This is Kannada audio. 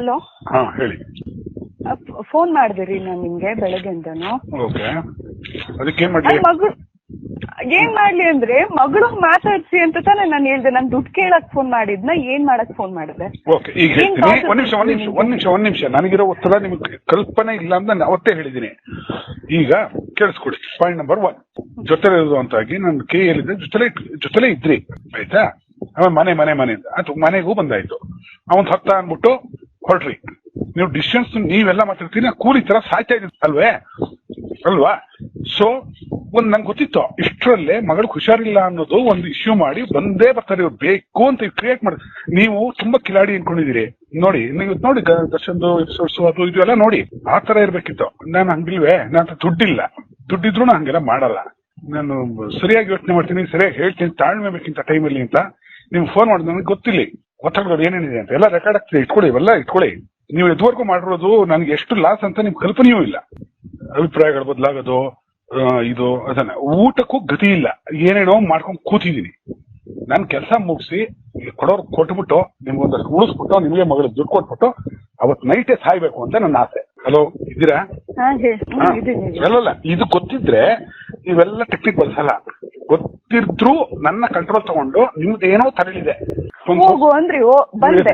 ಹಲೋ. ಹಾ ಹೇಳಿ. ಫೋನ್ ಮಾಡಿದಿರಿ ನಾನು ನಿಮ್ಗೆ ಬೆಳಗ್ಗೆಯಿಂದನು. ಓಕೆ, ಅದಕ್ಕೆ ಏನ್ ಮಾಡ್ಲಿ? ಮಗಳು ಏನ್ ಮಾಡ್ಲಿ ಅಂದ್ರೆ ಮಗಳು ಮಾತಾಡ್ಸಿ ಅಂತ ತಾನೇ ನಾನು ಹೇಳ್ದೆ. ನಾನು ದುಡ್ಡು ಕೇಳಕ್ ಫೋನ್ ಮಾಡಿದ್ನ ಏನ್ ಮಾಡಕ್ ಫೋನ್ ಮಾಡಿದೆ? ಓಕೆ, ಈಗ ಹೇಳ್ತೀನಿ. ಒಂದ್ ನಿಮಿಷ ನನಗಿರೋ ಒತ್ತಡ ನಿಮ್ಗೆ ಕಲ್ಪನೆ ಇಲ್ಲ ಅಂತ ನಾನು ಅವತ್ತೇ ಹೇಳಿದ್ದೀನಿ. ಈಗ ಕೇಳಿಸ್ಕೊಡಿ. ಪಾಯಿಂಟ್ ನಂಬರ್ 1, ಜೊತೆ ಇರೋದು ಅಂತಾಗಿ ನನ್ನ ಕೈ ಹೇಳಿದ್ರೆ ಜೊತೆಲೇ ಇದ್ರಿ, ಆಯ್ತಾ? ಆಮೇಲೆ ಮನೆ ಅಂತ ಅದು ಮನೆಗೂ ಬಂದಾಯ್ತು. ಅವನ್ ಹತ್ತ ಅಂದ್ಬಿಟ್ಟು ಹೊರಟ್ರಿ. ನೀವು ಡಿಸ್ಟೆನ್ಸ್ ನೀವೆಲ್ಲ ಮಾತಾಡ್ತೀನಿ, ಕೂಲಿ ತರ ಸಾಯ್ತಾ ಇದ್ರಿ ಅಲ್ವಾ? ಸೊ ನಂಗೆ ಗೊತ್ತಿತ್ತು ಇಷ್ಟರಲ್ಲೇ ಮಗಳು ಹುಷಾರಿಲ್ಲ ಅನ್ನೋದು ಒಂದು ಇಶ್ಯೂ ಮಾಡಿ ಬಂದೇ ಬರ್ತಾರೆ ಇವ್ರು, ಬೇಕು ಅಂತ ಕ್ರಿಯೇಟ್ ಮಾಡಿ. ನೀವು ತುಂಬಾ ಕಿಲಾಡಿ ಅನ್ಕೊಂಡಿದೀರಿ. ನೋಡಿ ನೀವು ನೋಡಿ ದರ್ಶನ್ದು ಎಪಿಸೋಡ್ಸ್ ಅದು ಇದು ಎಲ್ಲ ನೋಡಿ, ಆ ತರ ಇರ್ಬೇಕಿತ್ತು. ನಾನು ಹಂಗಿಲ್ವೇ? ನನ್ನ ದುಡ್ಡಿದ್ರು ಹಂಗೆಲ್ಲ ಮಾಡಲ್ಲ. ನಾನು ಸರಿಯಾಗಿ ಯೋಚನೆ ಮಾಡ್ತೀನಿ, ಸರಿಯಾಗಿ ಹೇಳ್ತೀನಿ, ತಾಳ್ಮೆ ಬೇಕಿಂತ ಟೈಮಲ್ಲಿ ಅಂತ. ನಿಮ್ಗೆ ಫೋನ್ ಮಾಡಿದ್ ನನಗೆ ಗೊತ್ತಿಲ್ಲ ಒತ್ತಡಗಳು ಏನೇನಿದೆ ಅಂತ. ಎಲ್ಲ ರೆಕಾರ್ಡ್ ಆಗ್ತದೆ, ಇಟ್ಕೊಳ್ಳಿ. ನೀವು ಇದುವರೆಗೂ ಮಾಡಿರೋದು ನನಗೆ ಎಷ್ಟು ಲಾಸ್ ಅಂತ ನಿಮ್ಗೆ ಕಲ್ಪನೆಯೂ ಇಲ್ಲ. ಅಭಿಪ್ರಾಯಗಳು ಬದಲಾಗೋದು, ಇದು ಅದನ್ನ ಊಟಕ್ಕೂ ಗತಿ ಇಲ್ಲ, ಏನೇನೋ ಮಾಡ್ಕೊಂಡು ಕೂತಿದೀನಿ. ನಾನು ಕೆಲಸ ಮುಗಿಸಿ ಕೊಡೋರು ಕೊಟ್ಬಿಟ್ಟು ನಿಮ್ಗೊಂದಷ್ಟು ಉಳಿಸ್ಬಿಟ್ಟು ನಿಮಗೆ ಮಗಳು ದುಡ್ಡು ಕೊಟ್ಬಿಟ್ಟು ಅವತ್ ನೈಟೇ ಸಾಯ್ಬೇಕು ಅಂತ ನನ್ನ ಆಸೆ. ಹಲೋ, ಇದ್ದೀರಾ? ಅಲ್ಲಲ್ಲ, ಇದು ಗೊತ್ತಿದ್ರೆ ನೀವೆಲ್ಲ ಟೆಕ್ನಿಕ್ ಬಳಸಲ್ಲ. ಗೊತ್ತಿದ್ರು ನನ್ನ ಕಂಟ್ರೋಲ್ ತಗೊಂಡು ನಿಮ್ದು ಏನೋ ತರಲಿದೆ ಹೋಗು ಅಂದ್ರಿ ಬಂದೆ.